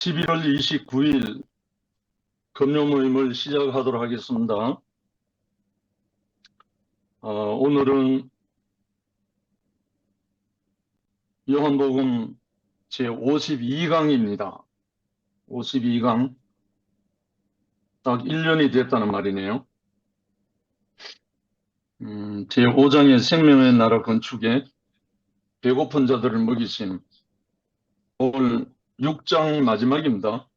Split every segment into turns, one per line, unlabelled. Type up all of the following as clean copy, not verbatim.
11월 29일 금요 모임을 시작하도록 하겠습니다. 오늘은 요한복음 제52강입니다. 52강. 딱 1년이 됐다는 말이네요. 제5장의 생명의 나라 건축에 배고픈 자들을 먹이심. 오늘 6장 마지막입니다.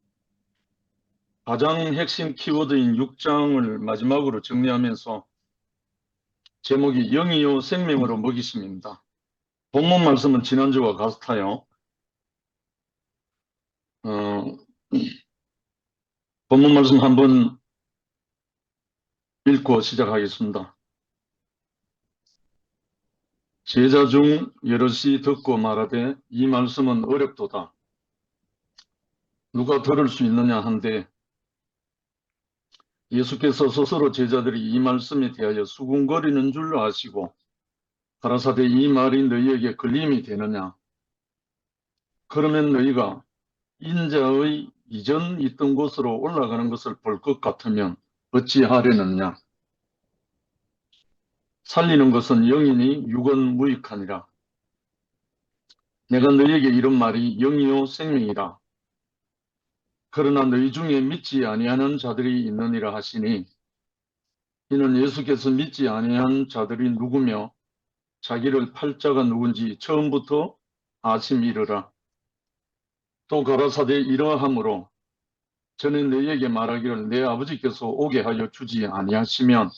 가장 핵심 키워드인 6장을 마지막으로 정리하면서 제목이 영이요 생명으로 먹이심입니다. 본문 말씀은 지난주와 같아요. 본문 말씀 한번 읽고 시작하겠습니다. 제자 중 여럿이 듣고 말하되 이 말씀은 어렵도다. 누가 들을 수 있느냐 한데 예수께서 스스로 제자들이 이 말씀에 대하여 수군거리는 줄 아시고 가라사대 이 말이 너희에게 걸림이 되느냐. 그러면 너희가 인자의 이전 있던 곳으로 올라가는 것을 볼 것 같으면 어찌하려느냐. 살리는 것은 영이니 육은 무익하니라. 내가 너희에게 이런 말이 영이요 생명이라. 그러나 너희 중에 믿지 아니하는 자들이 있느니라 하시니 이는 예수께서 믿지 아니한 자들이 누구며 자기를 팔자가 누군지 처음부터 아심이르라. 또 가라사대 이러함으로 전에 너희에게 말하기를 내 아버지께서 오게 하여 주지 아니하시면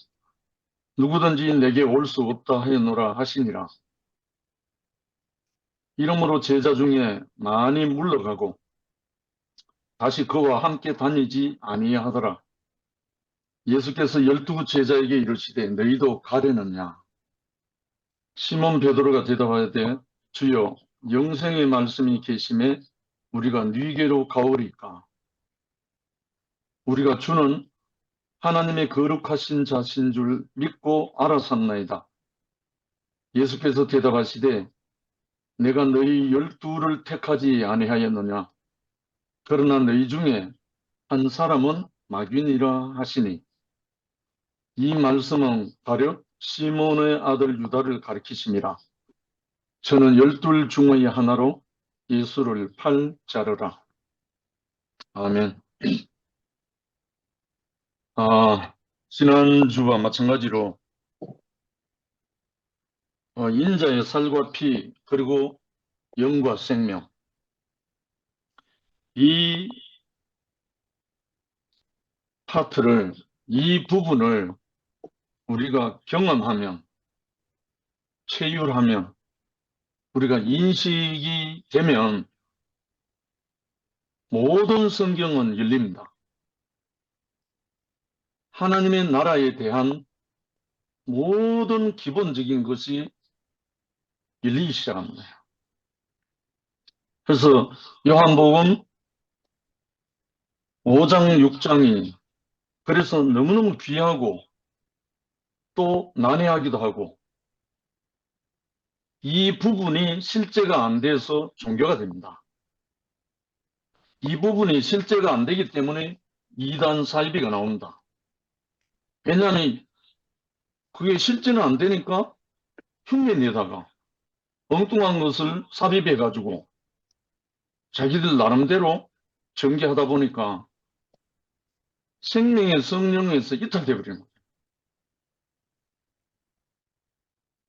누구든지 내게 올 수 없다 하였노라 하시니라. 이러므로 제자 중에 많이 물러가고 다시 그와 함께 다니지 아니하더라. 예수께서 12 제자에게 이르시되 너희도 가려느냐. 시몬 베드로가 대답하되 주여 영생의 말씀이 계심에 우리가 네게로 가오리까. 우리가 주는 하나님의 거룩하신 자신 줄 믿고 알았었나이다. 예수께서 대답하시되 내가 너희 12를 택하지 아니하였느냐. 그러나 너희 중에 한 사람은 마귀니라 하시니 이 말씀은 가룟 시몬의 아들 유다를 가리키심이라. 저는 12 중의 하나로 예수를 팔 자르라. 아멘. 지난주와 마찬가지로 인자의 살과 피 그리고 영과 생명 이 파트를 이 부분을 우리가 경험하면 체휼하면 우리가 인식이 되면 모든 성경은 열립니다. 하나님의 나라에 대한 모든 기본적인 것이 열리기 시작합니다. 그래서 요한복음 5장 6장이 그래서 너무너무 귀하고 또 난해하기도 하고 이 부분이 실제가 안 돼서 종교가 됩니다. 이 부분이 실제가 안 되기 때문에 이단 사이비가 나온다. 왜냐하면 그게 실제는 안 되니까 흉내내다가 엉뚱한 것을 삽입해가지고 자기들 나름대로 전개하다 보니까 생명의 성령에서 이탈되어 버리는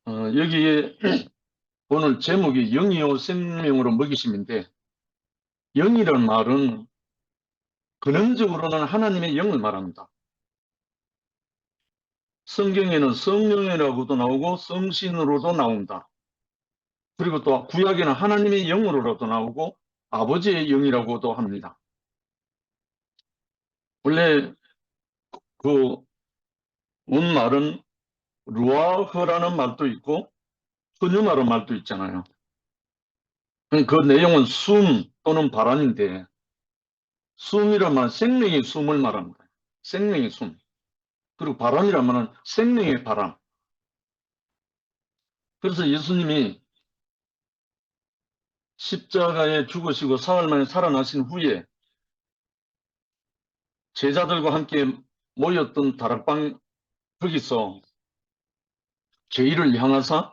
거예요. 여기에 오늘 제목이 영이요 생명으로 먹이심인데 영이라는 말은 근원적으로는 하나님의 영을 말합니다. 성경에는 성령이라고도 나오고 성신으로도 나온다. 그리고 또 구약에는 하나님의 영으로도 나오고 아버지의 영이라고도 합니다. 원래 그 원말은 루아흐라는 말도 있고 흐누마라는 말도 있잖아요. 그 내용은 숨 또는 바람인데 숨이란 말은 생명의 숨을 말합니다. 생명의 숨. 그리고 바람이란 말은 생명의 바람. 그래서 예수님이 십자가에 죽으시고 사흘 만에 살아나신 후에 제자들과 함께 모였던 다락방 거기서 저희를 향하사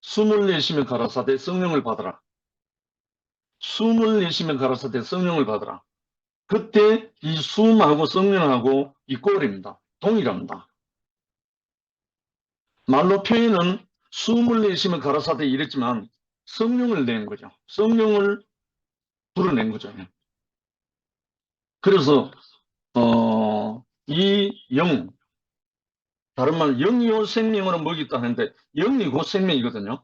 숨을 내쉬며 가라사대 성령을 받으라. 숨을 내쉬며 가라사대 성령을 받으라. 그때 이 숨하고 성령하고 이꼬리입니다. 동일합니다. 말로 표현은 숨을 내쉬며 가라사대 이랬지만 성령을 낸 거죠. 성령을 불어낸 거죠. 그래서 이 영, 다른 말 영이요 생명으로 먹였다 하는데 영이 곧 생명이거든요.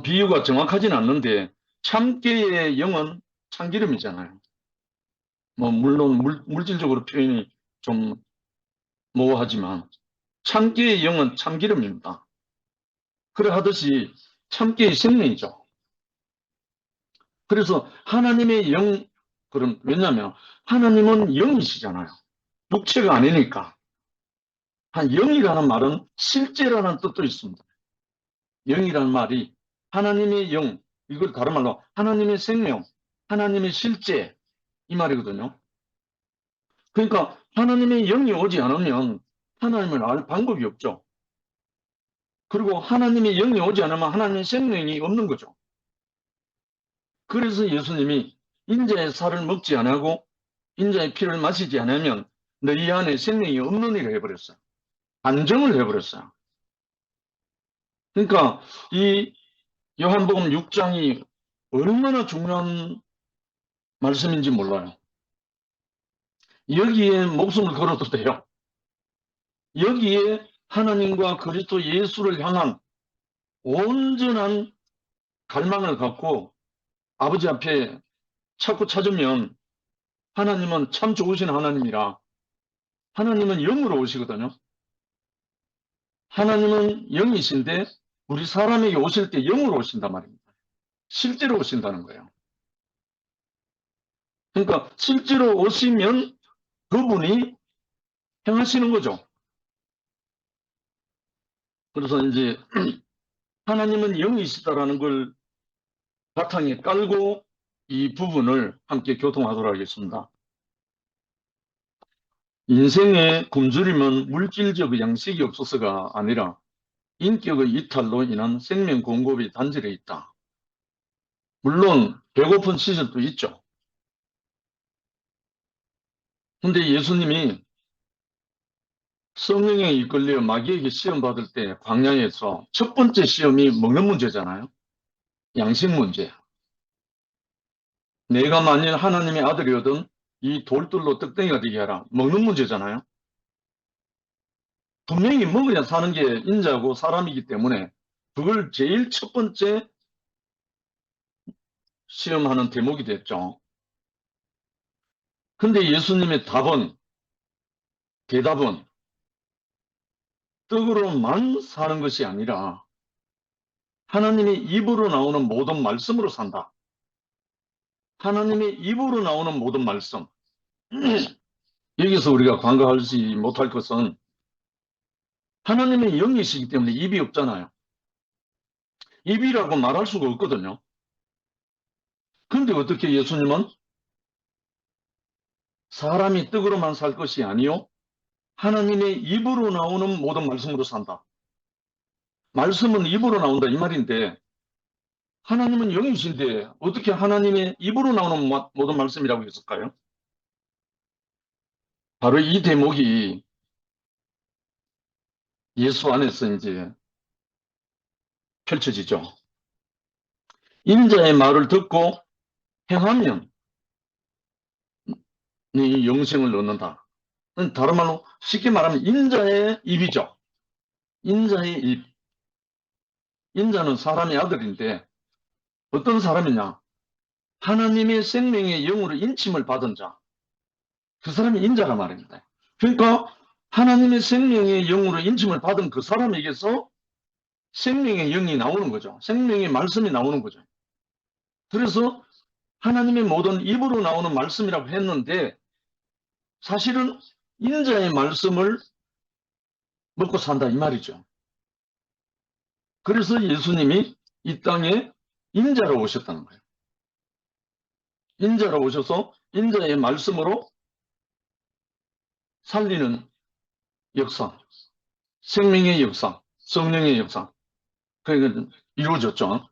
비유가 정확하진 않는데 참깨의 영은 참기름이잖아요. 뭐 물론 물질적으로 표현이 좀 모호하지만 참깨의 영은 참기름입니다. 그래 하듯이 참깨의 생명이죠. 그래서 하나님의 영, 그럼 왜냐하면 하나님은 영이시잖아요. 육체가 아니니까. 영이라는 말은 실제라는 뜻도 있습니다. 영이라는 말이 하나님의 영, 이걸 다른 말로 하나님의 생명, 하나님의 실제 이 말이거든요. 그러니까 하나님의 영이 오지 않으면 하나님을 알 방법이 없죠. 그리고 하나님의 영이 오지 않으면 하나님의 생명이 없는 거죠. 그래서 예수님이 인자의 살을 먹지 않고 인자의 피를 마시지 않으면 너희 안에 생명이 없는 일을 해버렸어요. 단정을 해버렸어요. 그러니까 이 요한복음 6장이 얼마나 중요한 말씀인지 몰라요. 여기에 목숨을 걸어도 돼요. 여기에 하나님과 그리스도 예수를 향한 온전한 갈망을 갖고 아버지 앞에 찾고 찾으면 하나님은 참 좋으신 하나님이라 하나님은 영으로 오시거든요. 하나님은 영이신데 우리 사람에게 오실 때 영으로 오신단 말입니다. 실제로 오신다는 거예요. 그러니까 실제로 오시면 그분이 행하시는 거죠. 그래서 이제 하나님은 영이시다라는 걸 바탕에 깔고 이 부분을 함께 교통하도록 하겠습니다. 인생의 굶주림은 물질적 양식이 없어서가 아니라 인격의 이탈로 인한 생명 공급이 단절해 있다. 물론 배고픈 시절도 있죠. 근데 예수님이 성령에 이끌려 마귀에게 시험 받을 때 광야에서 첫 번째 시험이 먹는 문제잖아요. 양식 문제. 내가 만일 하나님의 아들이거든 이 돌들로 떡덩이가 되게 하라. 먹는 문제잖아요. 분명히 먹어야 사는 게 인자고 사람이기 때문에 그걸 제일 첫 번째 시험하는 대목이 됐죠. 근데 예수님의 대답은 떡으로만 사는 것이 아니라 하나님의 입으로 나오는 모든 말씀으로 산다. 하나님의 입으로 나오는 모든 말씀. 여기서 우리가 간과하지 못할 것은 하나님의 영이시기 때문에 입이 없잖아요. 입이라고 말할 수가 없거든요. 그런데 어떻게 예수님은 사람이 떡으로만 살 것이 아니요 하나님의 입으로 나오는 모든 말씀으로 산다. 말씀은 입으로 나온다 이 말인데 하나님은 영이신데 어떻게 하나님의 입으로 나오는 모든 말씀이라고 했을까요? 바로 이 대목이 예수 안에서 이제 펼쳐지죠. 인자의 말을 듣고 행하면 네 영생을 얻는다. 다른 말로 쉽게 말하면 인자의 입이죠. 인자의 입. 인자는 사람의 아들인데 어떤 사람이냐? 하나님의 생명의 영으로 인침을 받은 자. 그 사람이 인자란 말입니다. 그러니까 하나님의 생명의 영으로 인침을 받은 그 사람에게서 생명의 영이 나오는 거죠. 생명의 말씀이 나오는 거죠. 그래서 하나님의 모든 입으로 나오는 말씀이라고 했는데 사실은 인자의 말씀을 먹고 산다 이 말이죠. 그래서 예수님이 이 땅에 인자로 오셨다는 거예요. 인자로 오셔서 인자의 말씀으로 살리는 역사, 생명의 역사, 성령의 역사, 그러니까 이루어졌죠.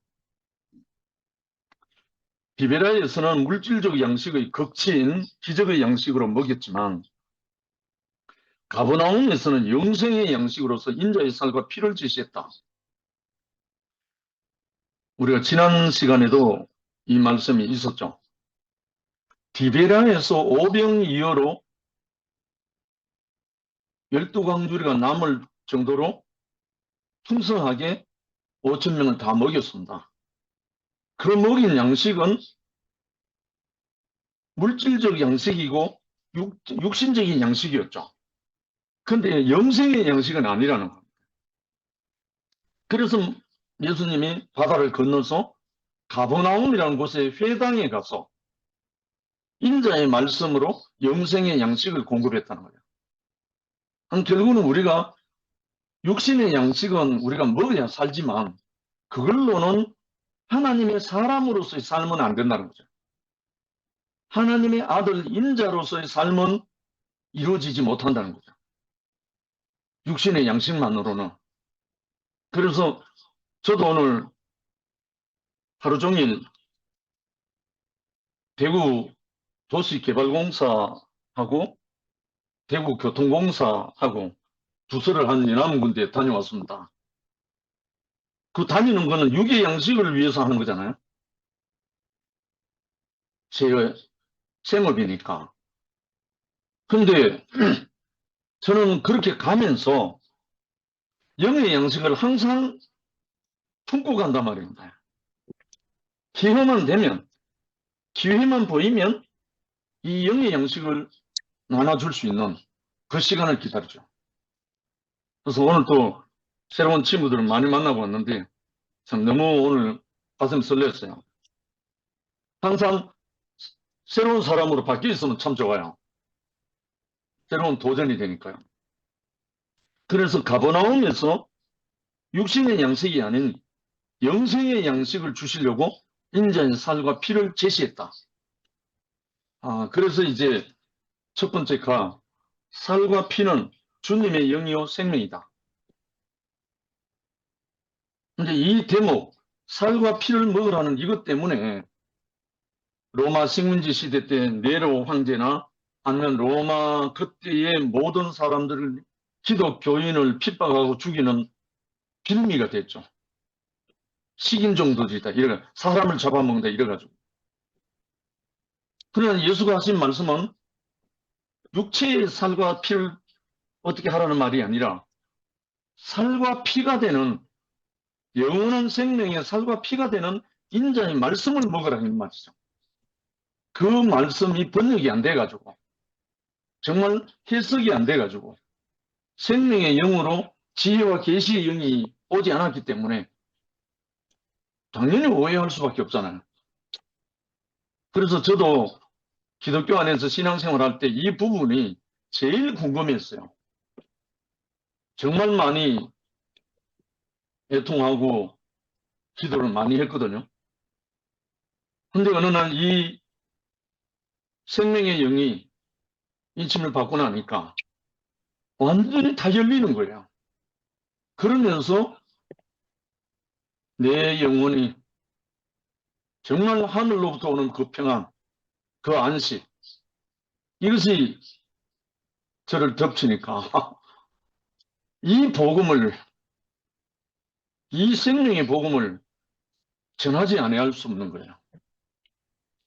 디베라에서는 물질적 양식의 극치인 기적의 양식으로 먹였지만 가버나움에서는 영생의 양식으로서 인자의 살과 피를 제시했다. 우리가 지난 시간에도 이 말씀이 있었죠. 디베라에서 오병이어로 12광주리가 남을 정도로 풍성하게 5천 명을 다 먹였습니다. 그 먹인 양식은 물질적 양식이고 육신적인 양식이었죠. 근데 영생의 양식은 아니라는 겁니다. 그래서 예수님이 바다를 건너서 가버나움이라는 곳에 회당에 가서 인자의 말씀으로 영생의 양식을 공급했다는 거예요. 결국은 우리가 육신의 양식은 우리가 먹어야 살지만 그걸로는 하나님의 사람으로서의 삶은 안 된다는 거죠. 하나님의 아들 인자로서의 삶은 이루어지지 못한다는 거죠. 육신의 양식만으로는. 그래서 저도 오늘 하루 종일 대구 도시개발공사하고 대구교통공사하고 부서를 한 연합군대에 다녀왔습니다. 그 다니는 거는 육의 양식을 위해서 하는 거잖아요. 제 생업이니까. 근데 저는 그렇게 가면서 영의 양식을 항상 품고 간단 말입니다. 기회만 되면, 기회만 보이면 이 영의 양식을 나눠줄 수 있는 그 시간을 기다리죠. 그래서 오늘 또 새로운 친구들을 많이 만나고 왔는데 참 너무 오늘 가슴 설렜어요. 항상 새로운 사람으로 바뀌어 있으면 참 좋아요. 새로운 도전이 되니까요. 그래서 가버나움에서 육신의 양식이 아닌 영생의 양식을 주시려고 인자의 살과 피를 제시했다. 그래서 이제 첫 번째 살과 피는 주님의 영이요 생명이다. 근데 이 대목, 살과 피를 먹으라는 이것 때문에 로마 식민지 시대 때 네로 황제나 아니면 로마 그때의 모든 사람들을 기독교인을 핍박하고 죽이는 빌미가 됐죠. 식인종들이다. 이래 사람을 잡아먹는다. 이래가지고. 그러나 예수가 하신 말씀은 육체의 살과 피를 어떻게 하라는 말이 아니라 살과 피가 되는 영원한 생명의 살과 피가 되는 인자의 말씀을 먹으라는 말이죠. 그 말씀이 번역이 안 돼가지고 정말 해석이 안 돼가지고 생명의 영으로 지혜와 계시의 영이 오지 않았기 때문에 당연히 오해할 수밖에 없잖아요. 그래서 저도 기독교 안에서 신앙생활 할 때 이 부분이 제일 궁금했어요. 정말 많이 애통하고 기도를 많이 했거든요. 근데 어느 날 이 생명의 영이 인침을 받고 나니까 완전히 다 열리는 거예요. 그러면서 내 영혼이 정말 하늘로부터 오는 그 평안, 그 안식, 이것이 저를 덮치니까 이 복음을, 이 생명의 복음을 전하지 아니할 수 없는 거예요.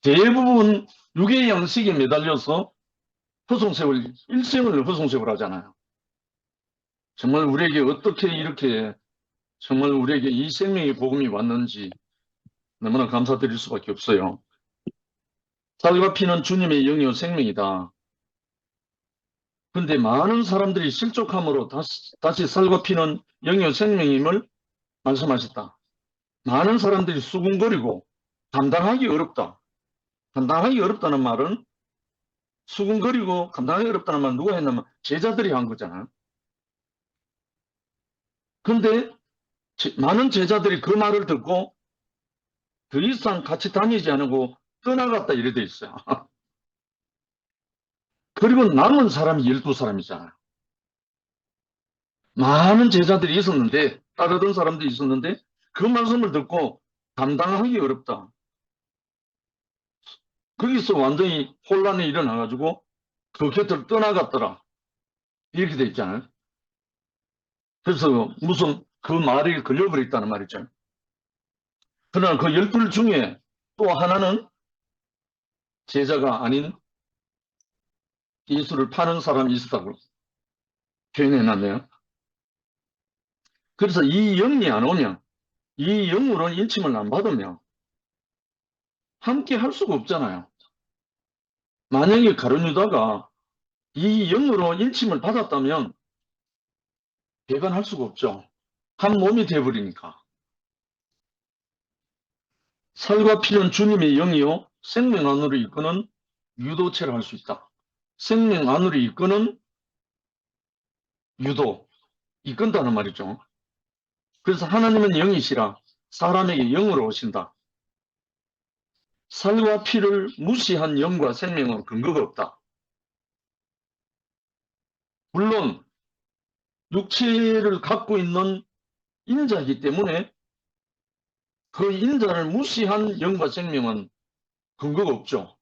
대부분 육의 양식에 매달려서 일생을 허송세월 하잖아요. 정말 우리에게 어떻게 이렇게 정말 우리에게 이 생명의 복음이 왔는지 너무나 감사드릴 수밖에 없어요. 살과 피는 주님의 영이요 생명이다. 그런데 많은 사람들이 실족함으로 다시 살과 피는 영이요 생명임을 말씀하셨다. 많은 사람들이 수군거리고 감당하기 어렵다. 감당하기 어렵다는 말은 수군거리고 감당하기 어렵다는 말은 누가 했냐면 제자들이 한 거잖아요. 그런데 많은 제자들이 그 말을 듣고 더 이상 같이 다니지 않고 떠나갔다 이래 돼 있어요. 그리고 남은 사람이 12사람이잖아요. 많은 제자들이 있었는데, 따르던 사람들이 있었는데, 그 말씀을 듣고 감당하기 어렵다. 거기서 완전히 혼란이 일어나가지고 그 곁을 떠나갔더라. 이렇게 돼 있잖아요. 그래서 무슨 그 말이 걸려버렸다는 말이죠. 그러나 그 12 중에 또 하나는 제자가 아닌 예수를 파는 사람이 있었다고 표현해놨네요. 그래서 이 영이 안 오면, 이 영으로는 인침을 안 받으면 함께 할 수가 없잖아요. 만약에 가룟 유다가 이 영으로 인침을 받았다면 배반할 수가 없죠. 한 몸이 되어버리니까. 살과 피는 주님의 영이요 생명 안으로 이끄는 유도체를 할 수 있다. 생명 안으로 이끄는 유도, 이끈다는 말이죠. 그래서 하나님은 영이시라 사람에게 영으로 오신다. 살과 피를 무시한 영과 생명은 근거가 없다. 물론 육체를 갖고 있는 인자이기 때문에 그 인자를 무시한 영과 생명은 근거가 없죠.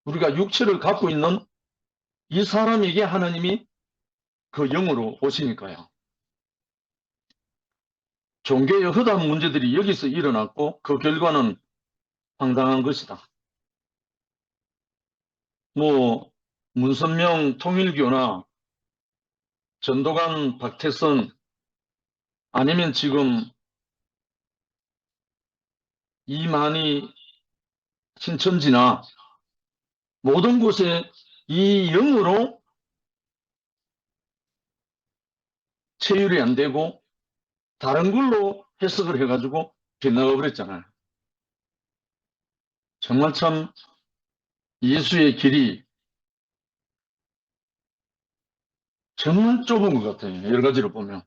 우리가 육체를 갖고 있는 이 사람에게 하나님이 그 영으로 오시니까요. 종교의 허다한 문제들이 여기서 일어났고 그 결과는 황당한 것이다. 뭐 문선명 통일교나 전도관 박태선 아니면 지금 이만희 신천지나 모든 곳에 이 영으로 체율이 안 되고 다른 걸로 해석을 해가지고 빗나가 버렸잖아요. 정말 참 예수의 길이 정말 좁은 것 같아요. 여러 가지로 보면.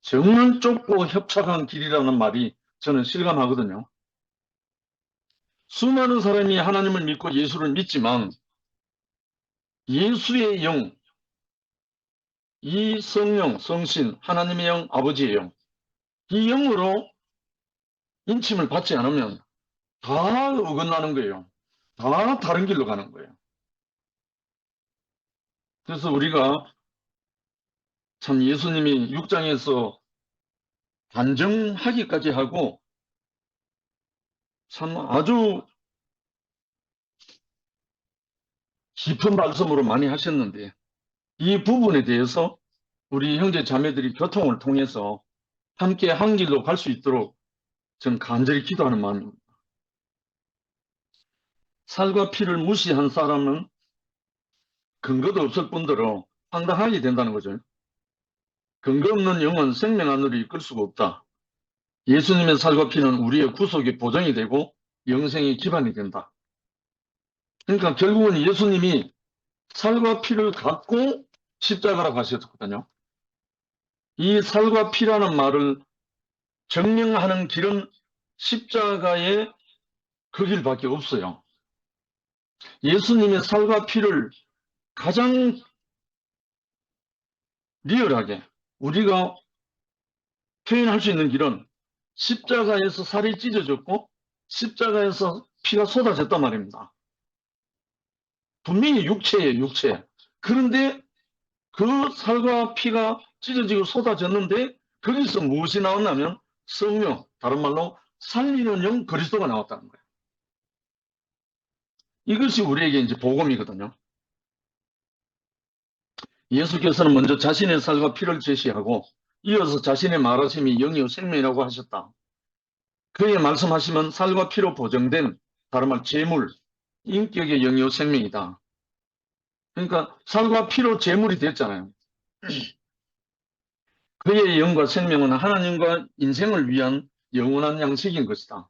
정말 좁고 협착한 길이라는 말이 저는 실감하거든요. 수많은 사람이 하나님을 믿고 예수를 믿지만 예수의 영, 이 성령, 성신, 하나님의 영, 아버지의 영, 이 영으로 인침을 받지 않으면 다 어긋나는 거예요. 다 다른 길로 가는 거예요. 그래서 우리가 참 예수님이 6장에서 단정하기까지 하고 참 아주 깊은 말씀으로 많이 하셨는데 이 부분에 대해서 우리 형제 자매들이 교통을 통해서 함께 한 길로 갈 수 있도록 저는 간절히 기도하는 마음입니다. 살과 피를 무시한 사람은 근거도 없을 뿐더러 황당하게 된다는 거죠. 근거 없는 영은 생명 안으로 이끌 수가 없다. 예수님의 살과 피는 우리의 구속의 보장이 되고 영생의 기반이 된다. 그러니까 결국은 예수님이 살과 피를 갖고 십자가로 가셨거든요. 이 살과 피라는 말을 증명하는 길은 십자가의 그 길밖에 없어요. 예수님의 살과 피를 가장 리얼하게 우리가 표현할 수 있는 길은 십자가에서 살이 찢어졌고 십자가에서 피가 쏟아졌단 말입니다. 분명히 육체예요, 육체. 그런데 그 살과 피가 찢어지고 쏟아졌는데 거기서 무엇이 나왔냐면 성령, 다른 말로 살리는 영 그리스도가 나왔다는 거예요. 이것이 우리에게 이제 복음이거든요. 예수께서는 먼저 자신의 살과 피를 제시하고 이어서 자신의 말하심이 영이요 생명이라고 하셨다. 그의 말씀하시면 살과 피로 보정된 다른 말 재물, 인격의 영이요 생명이다. 그러니까 살과 피로 재물이 됐잖아요. 그의 영과 생명은 하나님과 인생을 위한 영원한 양식인 것이다.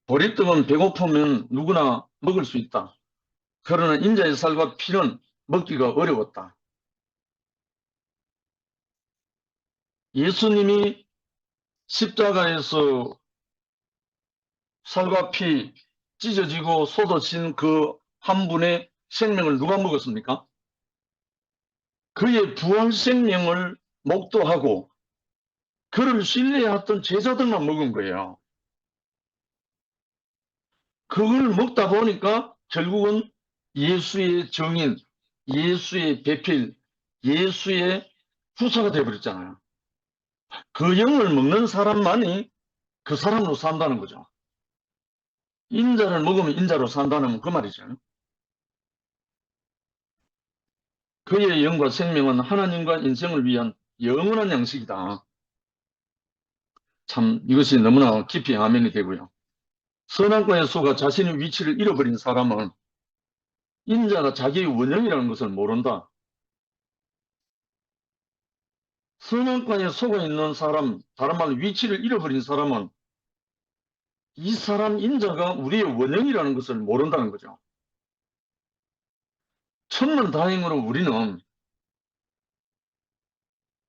보리떡은 배고프면 누구나 먹을 수 있다. 그러나 인자의 살과 피는 먹기가 어려웠다. 예수님이 십자가에서 살과 피 찢어지고 쏟아진 그 한 분의 생명을 누가 먹었습니까? 그의 부활 생명을 목도하고 그를 신뢰했던 제자들만 먹은 거예요. 그걸 먹다 보니까 결국은 예수의 정인, 예수의 배필, 예수의 후사가 되어버렸잖아요. 그 영을 먹는 사람만이 그 사람으로 산다는 거죠. 인자를 먹으면 인자로 산다는 그 말이죠. 그의 영과 생명은 하나님과 인생을 위한 영원한 양식이다. 참 이것이 너무나 깊이 아멘이 되고요. 선악과의 소가 자신의 위치를 잃어버린 사람은 인자가 자기의 원형이라는 것을 모른다. 선악과에 속아 있는 사람, 다른 말로 위치를 잃어버린 사람은 이 사람 인자가 우리의 원형이라는 것을 모른다는 거죠. 천만다행으로 우리는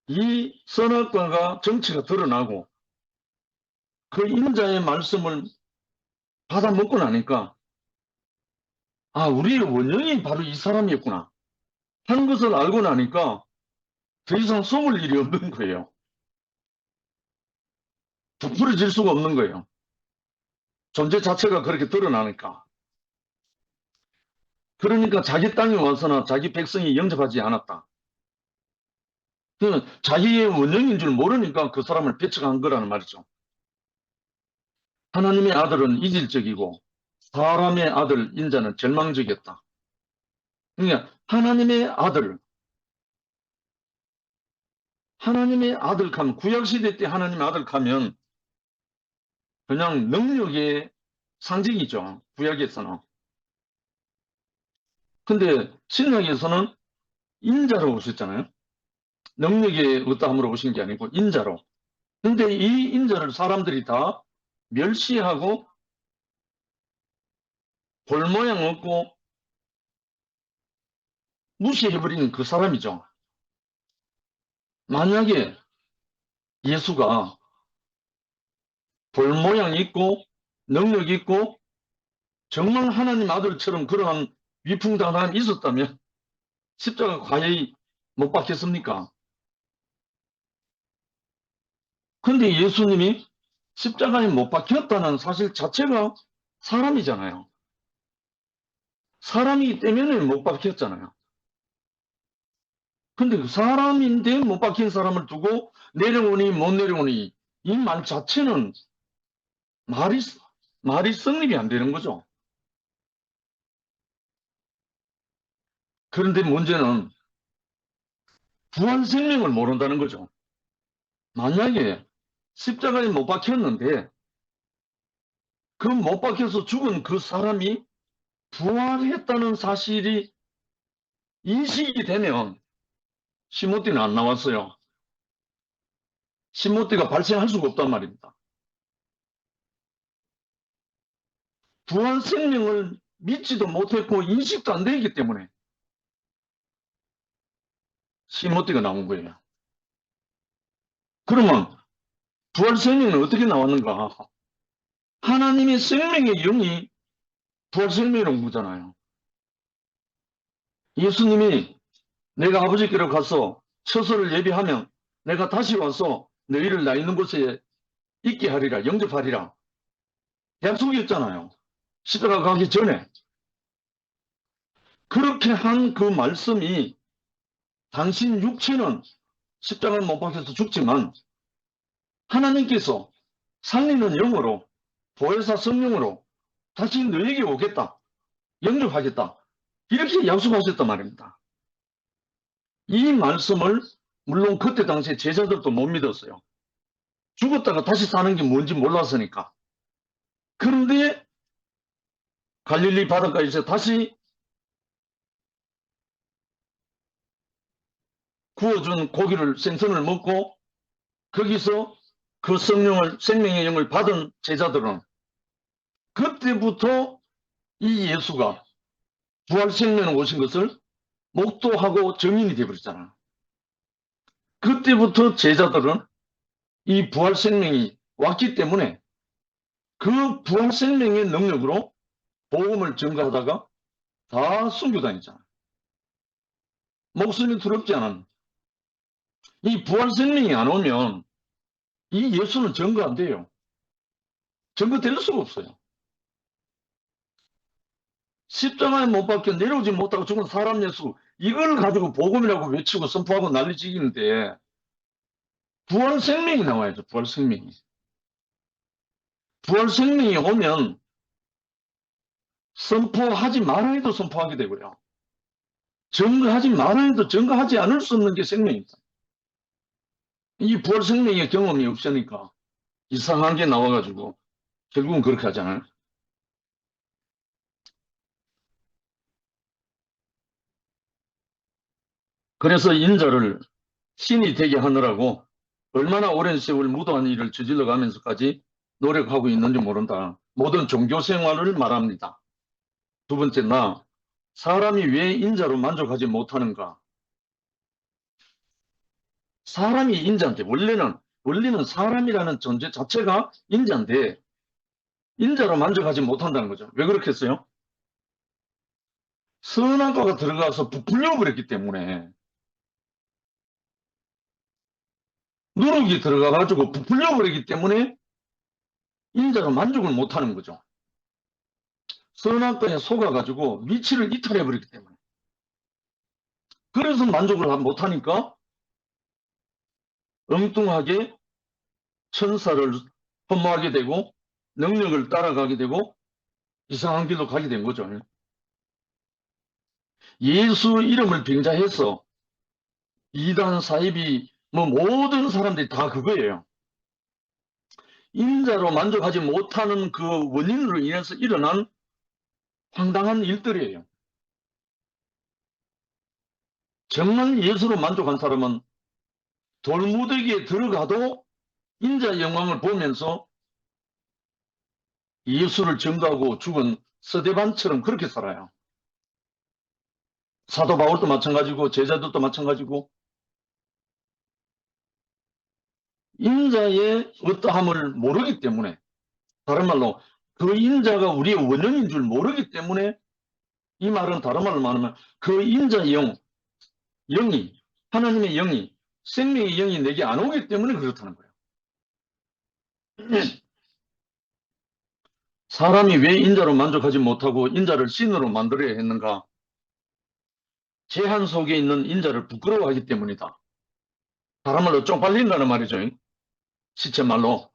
이 선악과가 정체가 드러나고 그 인자의 말씀을 받아 먹고 나니까 아, 우리의 원형이 바로 이 사람이었구나 한 것을 알고 나니까 더 이상 숨을 일이 없는 거예요. 부풀어질 수가 없는 거예요. 존재 자체가 그렇게 드러나니까. 그러니까 자기 땅에 와서나 자기 백성이 영접하지 않았다. 자기의 원형인 줄 모르니까 그 사람을 배척한 거라는 말이죠. 하나님의 아들은 이질적이고 사람의 아들 인자는 절망적이었다. 그러니까 하나님의 아들, 구약시대 때 하나님의 아들 하면 그냥 능력의 상징이죠. 구약에서는. 근데 신약에서는 인자로 오셨잖아요. 능력의 어떠함으로 오신 게 아니고 인자로. 근데 이 인자를 사람들이 다 멸시하고 볼 모양 없고 무시해버리는 그 사람이죠. 만약에 예수가 볼 모양 있고 능력 있고 정말 하나님 아들처럼 그러한 위풍당함이 있었다면 십자가 과연 못 박혔습니까? 근데 예수님이 십자가에 못 박혔다는 사실 자체가 사람이잖아요. 사람이기 때문에 못 박혔잖아요. 근데 그 사람인데 못 박힌 사람을 두고 내려오니 못 내려오니 이 말 자체는 말이 성립이 안 되는 거죠. 그런데 문제는 부활 생명을 모른다는 거죠. 만약에 십자가에 못 박혔는데 그 못 박혀서 죽은 그 사람이 부활했다는 사실이 인식이 되면 시모티는 안 나왔어요. 시모티가 발생할 수가 없단 말입니다. 부활 생명을 믿지도 못했고 인식도 안 되기 때문에 시모티가 나온 거예요. 그러면 부활 생명은 어떻게 나왔는가? 하나님의 생명의 영이 부활 생명이라고 묻잖아요. 예수님이 내가 아버지께로 가서 처소를 예비하면 내가 다시 와서 너희를 나 있는 곳에 있게 하리라, 영접하리라. 약속이었잖아요. 십자가 가기 전에. 그렇게 한 그 말씀이 당신 육체는 십자가를 못 박혀서 죽지만 하나님께서 살리는 영으로 보혜사 성령으로 다시 너에게 오겠다. 영접하겠다. 이렇게 약속하셨단 말입니다. 이 말씀을 물론 그때 당시에 제자들도 못 믿었어요. 죽었다가 다시 사는 게 뭔지 몰랐으니까. 그런데 갈릴리 바닷가에서 다시 구워준 고기를 생선을 먹고 거기서 그 생명의 영을 받은 제자들은 그때부터 이 예수가 부활 생명에 오신 것을 목도하고 증인이 되어버렸잖아요. 그때부터 제자들은 이 부활 생명이 왔기 때문에 그 부활 생명의 능력으로 복음을 전가하다가 다 순교당했잖아. 목숨이 두렵지 않은. 이 부활 생명이 안 오면 이 예수는 전거 안 돼요. 전거될 수가 없어요. 십자가에 못 박혀 내려오지 못하고 죽은 사람 예수, 이걸 가지고 복음이라고 외치고 선포하고 난리치기인데 부활 생명이 나와야죠. 부활 생명이. 부활 생명이 오면 선포하지 말아 해도 선포하게 되고요. 증거하지 말아 해도 증거하지 않을 수 없는 게 생명입니다. 이 부활 생명의 경험이 없으니까 이상한 게 나와가지고 결국은 그렇게 하잖아요. 그래서 인자를 신이 되게 하느라고 얼마나 오랜 세월 무도한 일을 저질러 가면서까지 노력하고 있는지 모른다. 모든 종교 생활을 말합니다. 두 번째, 사람이 왜 인자로 만족하지 못하는가? 사람이 인자인데, 원래는 사람이라는 존재 자체가 인자인데, 인자로 만족하지 못한다는 거죠. 왜 그렇겠어요? 선악과가 들어가서 부풀려 버렸기 때문에, 누룩이 들어가가지고 부풀려 버리기 때문에 인자로 만족을 못하는 거죠. 선악과에 속아가지고 위치를 이탈해 버렸기 때문에. 그래서 만족을 못하니까 엉뚱하게 천사를 흠모하게 되고 능력을 따라가게 되고 이상한 길로 가게 된 거죠. 예수 이름을 빙자해서 이단 사입이 뭐 모든 사람들이 다 그거예요. 인자로 만족하지 못하는 그 원인으로 인해서 일어난 황당한 일들이에요. 정말 예수로 만족한 사람은 돌무더기에 들어가도 인자 영광을 보면서 예수를 증거하고 죽은 스데반처럼 그렇게 살아요. 사도 바울도 마찬가지고 제자들도 마찬가지고 인자의 어떠함을 모르기 때문에, 다른 말로 그 인자가 우리의 원형인 줄 모르기 때문에, 이 말은 다른 말로 말하면 그 인자의 영이, 하나님의 영이, 생명의 영이 내게 안 오기 때문에 그렇다는 거예요. 사람이 왜 인자로 만족하지 못하고 인자를 신으로 만들어야 했는가? 제한 속에 있는 인자를 부끄러워하기 때문이다. 다른 말로 쪽팔린다는 말이죠. 시체 말로.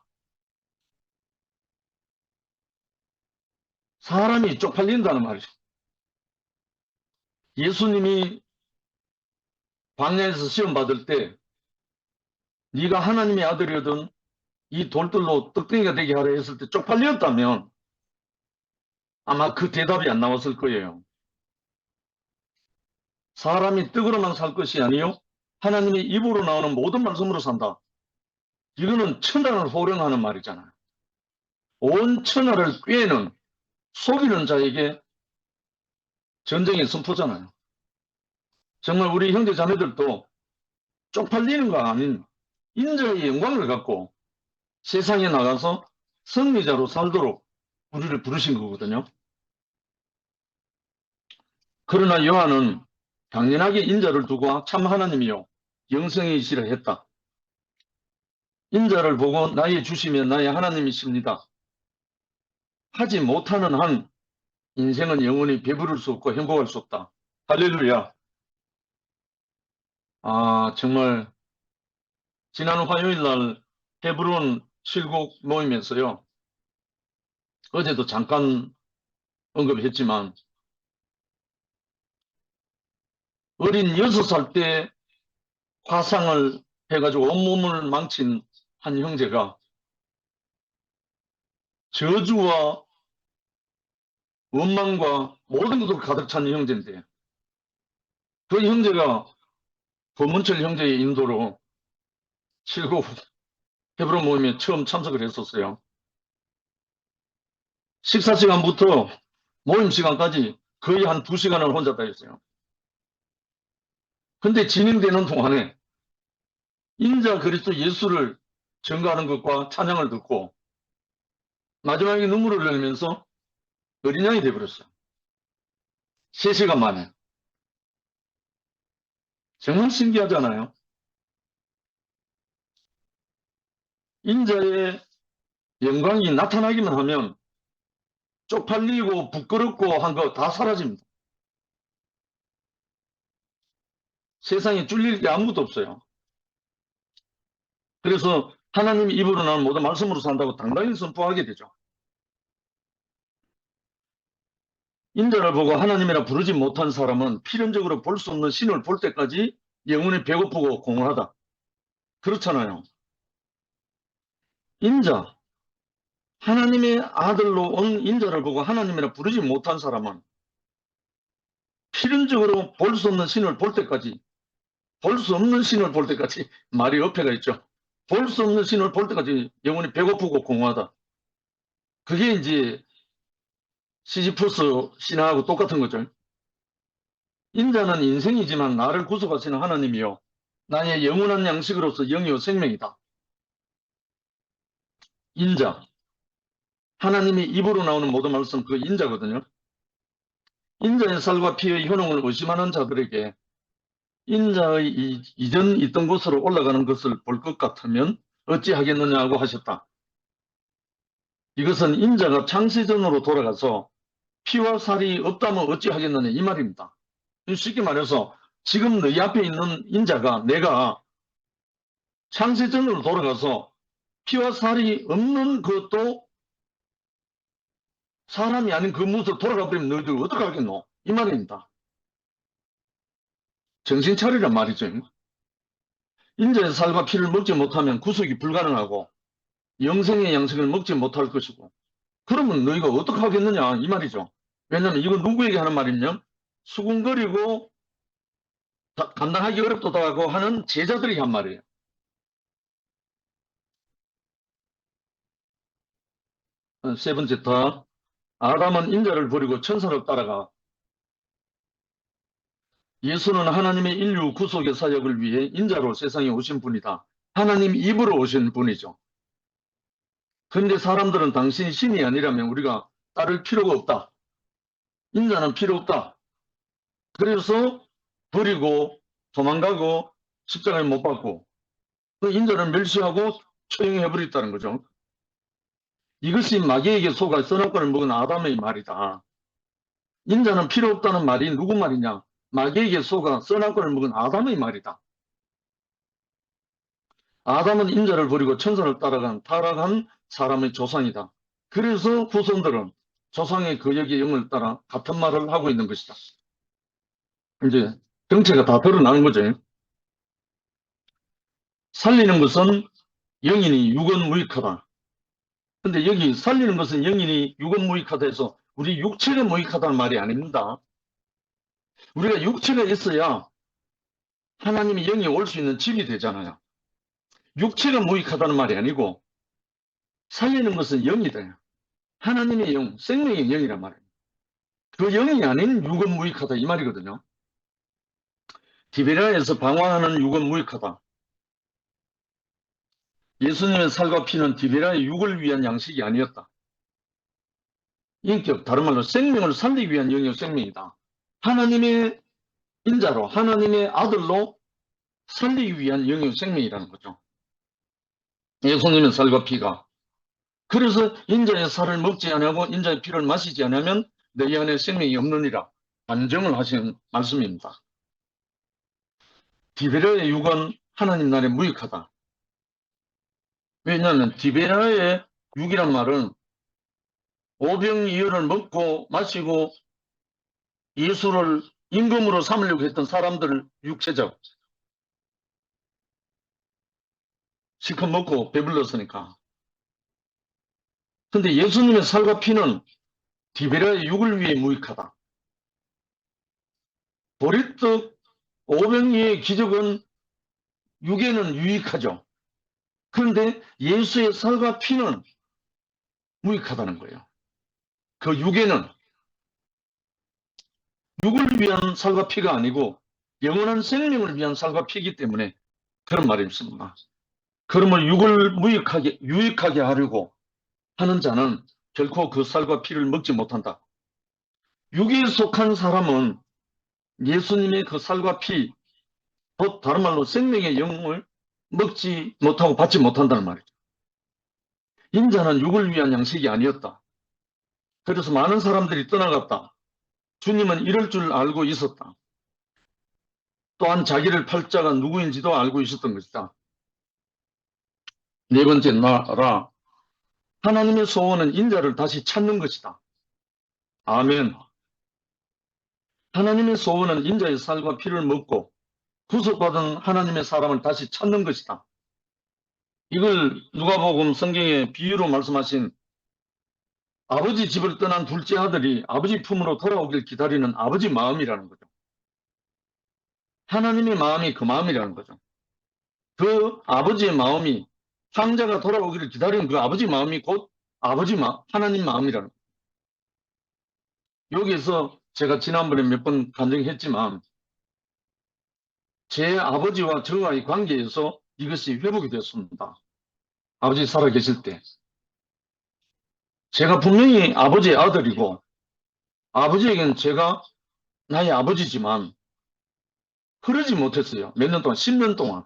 사람이 쪽팔린다는 말이죠. 예수님이 광야에서 시험 받을 때 네가 하나님의 아들이거든 이 돌들로 떡덩이가 되게 하라 했을 때 쪽팔렸다면 아마 그 대답이 안 나왔을 거예요. 사람이 떡으로만 살 것이 아니요 하나님의 입으로 나오는 모든 말씀으로 산다. 이거는 천하를 호령하는 말이잖아요. 온 천하를 꿰는, 속이는 자에게 전쟁의 선포잖아요. 정말 우리 형제 자매들도 쪽팔리는 거 아닌 인자의 영광을 갖고 세상에 나가서 승리자로 살도록 우리를 부르신 거거든요. 그러나 요한은 당연하게 인자를 두고 참 하나님이요 영생이시라 했다. 인자를 보고 나의 주시면 나의 하나님이십니다. 하지 못하는 한 인생은 영원히 배부를 수 없고 행복할 수 없다. 할렐루야. 정말 지난 화요일 날 헤브론 칠곡 모임에서요. 어제도 잠깐 언급했지만 어린 6살 때 화상을 해가지고 온몸을 망친 한 형제가 저주와 원망과 모든 것으로 가득 찬 형제인데 그 형제가 권문철 형제의 인도로 칠곡 헤브론 모임에 처음 참석을 했었어요. 식사 시간부터 모임 시간까지 거의 한 2시간을 혼자 다녔어요. 근데 진행되는 동안에 인자 그리스도 예수를 증거하는 것과 찬양을 듣고 마지막에 눈물을 흘리면서 어린 양이 되어버렸어요. 3시간 만에. 정말 신기하잖아요. 인자의 영광이 나타나기만 하면 쪽팔리고 부끄럽고 한 거 다 사라집니다. 세상에 쫄릴 게 아무것도 없어요. 그래서 하나님 입으로 나온 모든 말씀으로 산다고 당당히 선포하게 되죠. 인자를 보고 하나님이라 부르지 못한 사람은 필연적으로 볼 수 없는 신을 볼 때까지 영혼이 배고프고 공허하다. 그렇잖아요. 인자, 하나님의 아들로 온 인자를 보고 하나님이라 부르지 못한 사람은 필연적으로 볼 수 없는 신을 볼 때까지, 볼 수 없는 신을 볼 때까지, 말이 어폐가 있죠. 볼 수 없는 신을 볼 때까지 영혼이 배고프고 공허하다. 그게 이제 시지프스 신화하고 똑같은 거죠. 인자는 인생이지만 나를 구속하시는 하나님이요, 나의 영원한 양식으로서 영이요 생명이다. 인자, 하나님이 입으로 나오는 모든 말씀, 그 인자거든요. 인자의 살과 피의 효능을 의심하는 자들에게 인자의 이전 있던 곳으로 올라가는 것을 볼 것 같으면 어찌하겠느냐고 하셨다. 이것은 인자가 창세전으로 돌아가서 피와 살이 없다면 어찌하겠느냐 이 말입니다. 쉽게 말해서 지금 너희 앞에 있는 인자가, 내가 창세전으로 돌아가서 피와 살이 없는 것도 사람이 아닌 그 무엇으로 돌아가 버리면 너희들 어떻게 하겠노? 이 말입니다. 정신 차리란 말이죠. 인자의 살과 피를 먹지 못하면 구속이 불가능하고 영생의 양식을 먹지 못할 것이고, 그러면 너희가 어떻게 하겠느냐 이 말이죠. 왜냐하면 이건 누구에게 하는 말이냐, 수군거리고 감당하기 어렵다고 하는 제자들이 한 말이에요. 세 번째 타, 아담은 인자를 버리고 천사를 따라가. 예수는 하나님의 인류 구속의 사역을 위해 인자로 세상에 오신 분이다. 하나님 입으로 오신 분이죠. 그런데 사람들은 당신이 신이 아니라면 우리가 따를 필요가 없다, 인자는 필요 없다, 그래서 버리고 도망가고 십자가에 못 박고 그 인자를 멸시하고 처형해버렸다는 거죠. 이것이 마귀에게 속아 선악과를 먹은 아담의 말이다. 인자는 필요 없다는 말이 누구 말이냐? 마귀에게 속아 선악과를 먹은 아담의 말이다. 아담은 인자를 버리고 천사를 따라간 타락한 사람의 조상이다. 그래서 후손들은 조상의 거역의 영을 따라 같은 말을 하고 있는 것이다. 이제 정체가 다 드러나는 거죠. 살리는 것은 영인이 유건무익하다. 근데 여기 살리는 것은 영인이 유건무익하다 해서 우리 육체가 무익하다는 말이 아닙니다. 우리가 육체가 있어야 하나님의 영이 올 수 있는 집이 되잖아요. 육체가 무익하다는 말이 아니고 살리는 것은 영이다. 하나님의 영, 생명의 영이란 말이에요. 그 영이 아닌 유건무익하다 이 말이거든요. 디베라에서 방황하는 유건무익하다. 예수님의 살과 피는 디베라의 육을 위한 양식이 아니었다. 인격, 다른 말로 생명을 살리기 위한 영이요 생명이다. 하나님의 인자로, 하나님의 아들로 살리기 위한 영이요 생명이라는 거죠. 예수님의 살과 피가. 그래서 인자의 살을 먹지 아니하고 인자의 피를 마시지 않으면 너희 안에 생명이 없느니라 단정을 하신 말씀입니다. 디베라의 육은 하나님 나라에 무익하다. 왜냐하면 디베라의 육이란 말은 오병이어를 먹고 마시고 예수를 임금으로 삼으려고 했던 사람들 육체적, 실컷 먹고 배불렀으니까. 근데 예수님의 살과 피는 디베라의 육을 위해 무익하다. 보리떡 오병이의 기적은 육에는 유익하죠. 그런데 예수의 살과 피는 무익하다는 거예요. 그 육에는 육을 위한 살과 피가 아니고 영원한 생명을 위한 살과 피이기 때문에 그런 말이 있습니다. 그러면 육을 유익하게 하려고 하는 자는 결코 그 살과 피를 먹지 못한다. 육에 속한 사람은 예수님의 그 살과 피, 곧 다른 말로 생명의 영을 먹지 못하고 받지 못한다는 말이죠. 인자는 육을 위한 양식이 아니었다. 그래서 많은 사람들이 떠나갔다. 주님은 이럴 줄 알고 있었다. 또한 자기를 팔자가 누구인지도 알고 있었던 것이다. 네 번째 나라, 하나님의 소원은 인자를 다시 찾는 것이다. 아멘. 하나님의 소원은 인자의 살과 피를 먹고 구속받은 하나님의 사람을 다시 찾는 것이다. 이걸 누가복음 성경에 비유로 말씀하신 아버지 집을 떠난 둘째 아들이 아버지 품으로 돌아오길 기다리는 아버지 마음이라는 거죠. 하나님의 마음이 그 마음이라는 거죠. 그 아버지의 마음이 상자가 돌아오기를 기다리는 그 아버지 마음이 곧 하나님 마음이라는 거죠. 여기에서 제가 지난번에 몇 번 간증했지만 제 아버지와 저와의 관계에서 이것이 회복이 됐습니다. 아버지 살아계실 때. 제가 분명히 아버지의 아들이고 아버지에게는 제가 나의 아버지지만 그러지 못했어요. 몇 년 동안, 10년 동안.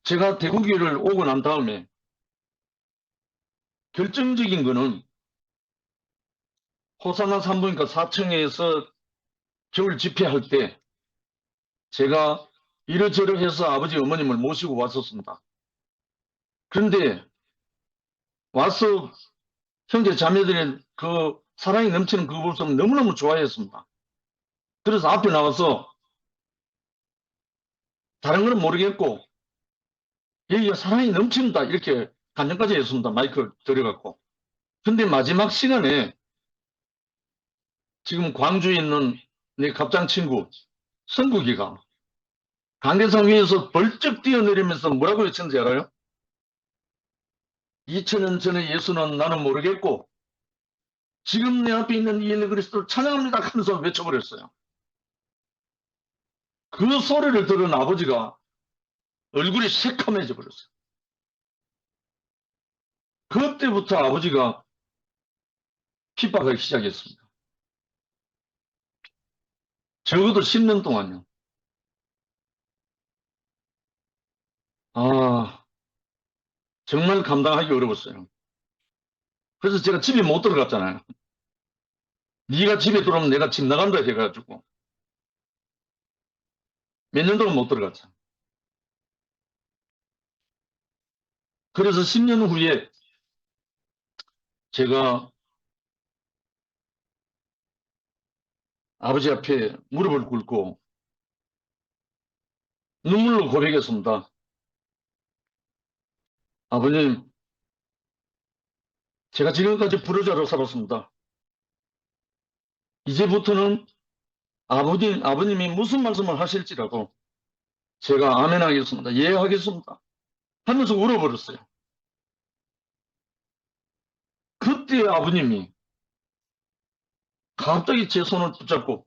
제가 대구교회를 오고 난 다음에 결정적인 거는 호산나 산부인과 4층에서 겨울 집회할 때 제가 이러저러해서 아버지 어머님을 모시고 왔었습니다. 그런데 와서 형제 자매들의 그 사랑이 넘치는 그 모습을 너무너무 좋아했습니다. 그래서 앞에 나와서 다른 건 모르겠고 여기가 사랑이 넘친다 이렇게 간증까지 했습니다. 마이크를 들여갖고. 근데 마지막 시간에 지금 광주에 있는 내 갑장 친구 성국이가 강대상 위에서 벌쩍 뛰어내리면서 뭐라고 외쳤는지 알아요? 2000년 전에 예수는 나는 모르겠고 지금 내 앞에 있는 이 예수 그리스도를 찬양합니다 하면서 외쳐버렸어요. 그 소리를 들은 아버지가 얼굴이 새카매져 버렸어요. 그때부터 아버지가 핍박하기 시작했습니다. 적어도 10년 동안요. 아, 정말 감당하기 어려웠어요. 그래서 제가 집에 못 들어갔잖아요. 네가 집에 들어오면 내가 집 나간다 해가지고 몇 년 동안 못 들어갔죠. 그래서 10년 후에 제가 아버지 앞에 무릎을 꿇고 눈물로 고백했습니다. 아버님, 제가 지금까지 불효자로 살았습니다. 이제부터는 아버님이 무슨 말씀을 하실지라도 제가 아멘 하겠습니다. 예 하겠습니다. 하면서 울어버렸어요. 그때 아버님이 갑자기 제 손을 붙잡고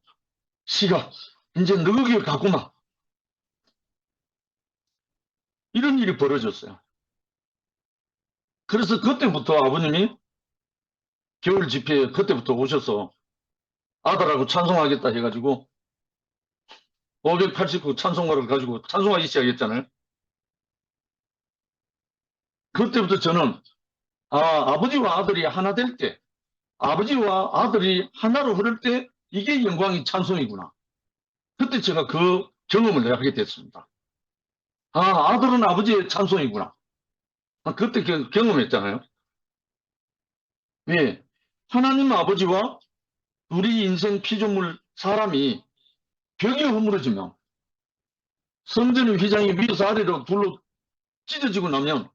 시가 이제 너그 길 가구나. 이런 일이 벌어졌어요. 그래서 그때부터 아버님이 겨울 집회에 그때부터 오셔서 아들하고 찬송하겠다 해가지고 589 찬송가를 가지고 찬송하기 시작했잖아요. 그때부터 저는 아버지와 아들이 하나 될 때, 아버지와 아들이 하나로 흐를 때 이게 영광이 찬송이구나. 그때 제가 그 경험을 하게 됐습니다. 아들은 아버지의 찬송이구나. 그때 경험했잖아요. 왜? 하나님 아버지와 우리 인생 피조물 사람이 벽이 허물어지면 성전의 휘장이 위에서 아래로 둘로 찢어지고 나면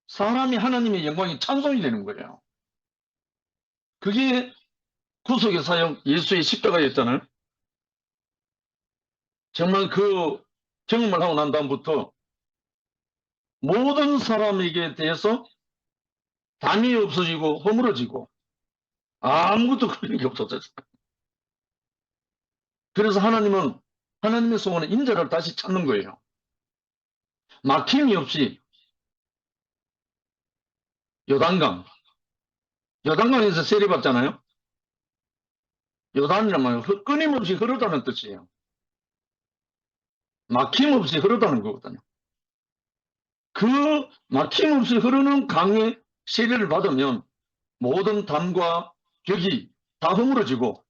사람이 하나님의 영광이 찬송이 되는 거예요. 그게 구속의 사역 예수의 십자가였잖아요. 정말 그 경험을 하고 난 다음부터 모든 사람에게 대해서 담이 없어지고 허물어지고 아무것도 그런 게 없었어요. 그래서 하나님의 소원은 인자를 다시 찾는 거예요. 막힘이 없이 요단강. 요단강에서 세례받잖아요. 요단이란 끊임없이 흐르다는 뜻이에요. 막힘없이 흐르다는 거거든요. 그 막힘없이 흐르는 강의 세례를 받으면 모든 담과 격이 다 허물어지고,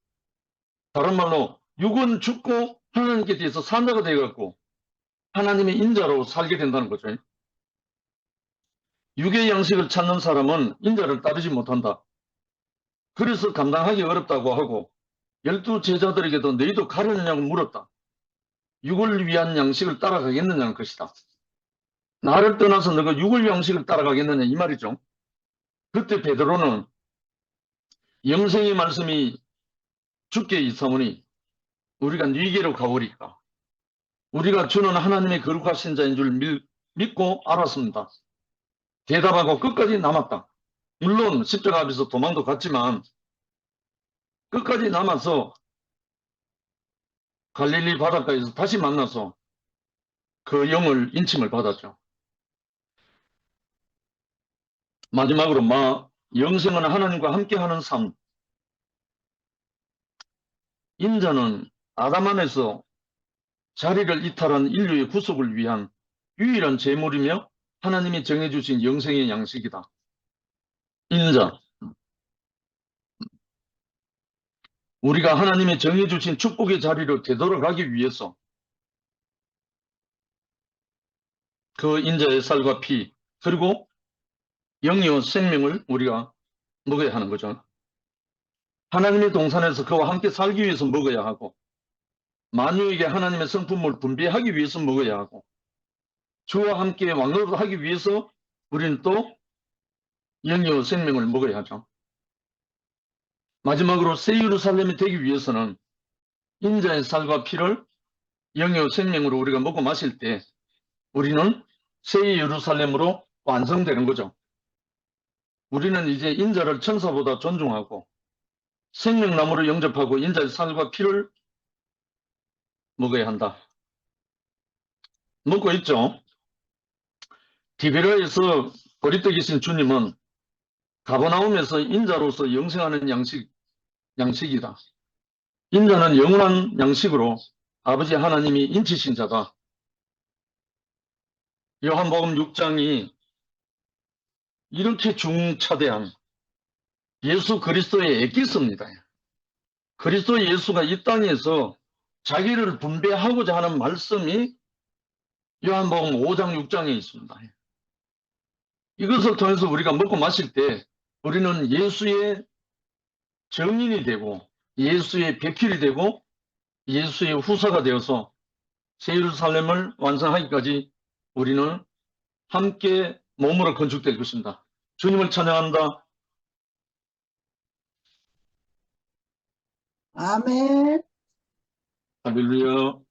다른 말로 육은 죽고 하나님께 대해서 산자가 되어갖고 하나님의 인자로 살게 된다는 거죠. 육의 양식을 찾는 사람은 인자를 따르지 못한다. 그래서 감당하기 어렵다고 하고 12제자들에게도 너희도 가려느냐고 물었다. 육을 위한 양식을 따라가겠느냐는 것이다. 나를 떠나서 너가 육을 양식을 따라가겠느냐 이 말이죠. 그때 베드로는 영생의 말씀이 주께 있사오니 우리가 네게로 가오리까. 우리가 주는 하나님의 거룩하신 자인 줄 믿고 알았습니다. 대답하고 끝까지 남았다. 물론 십자가 앞에서 도망도 갔지만 끝까지 남아서 갈릴리 바닷가에서 다시 만나서 그 영을 인침을 받았죠. 마지막으로 영생은 하나님과 함께하는 삶. 인자는 아담 안에서 자리를 이탈한 인류의 구속을 위한 유일한 제물이며 하나님이 정해주신 영생의 양식이다. 인자. 우리가 하나님이 정해주신 축복의 자리로 되돌아가기 위해서 그 인자의 살과 피 그리고 영이요 생명을 우리가 먹어야 하는 거죠. 하나님의 동산에서 그와 함께 살기 위해서 먹어야 하고 만유에게 하나님의 성품을 분배하기 위해서 먹어야 하고 주와 함께 왕노릇하기 위해서 우리는 또 영이요 생명을 먹어야 하죠. 마지막으로 새 예루살렘이 되기 위해서는 인자의 살과 피를 영이요 생명으로 우리가 먹고 마실 때 우리는 새 예루살렘으로 완성되는 거죠. 우리는 이제 인자를 천사보다 존중하고 생명나무를 영접하고 인자의 살과 피를 먹어야 한다. 먹고 있죠. 디베라에서 버리떡이신 주님은 가버나움에서 인자로서 영생하는 양식이다. 인자는 영원한 양식으로 아버지 하나님이 인치신 자다. 요한복음 6장이 이렇게 중차대한 예수 그리스도의 엑기스입니다. 그리스도 예수가 이 땅에서 자기를 분배하고자 하는 말씀이 요한복음 5장 6장에 있습니다. 이것을 통해서 우리가 먹고 마실 때 우리는 예수의 증인이 되고 예수의 배필이 되고 예수의 후사가 되어서 새 예루살렘을 완성하기까지 우리는 함께 몸으로 건축될 것입니다. 주님을 찬양한다.
아멘.
할렐루야.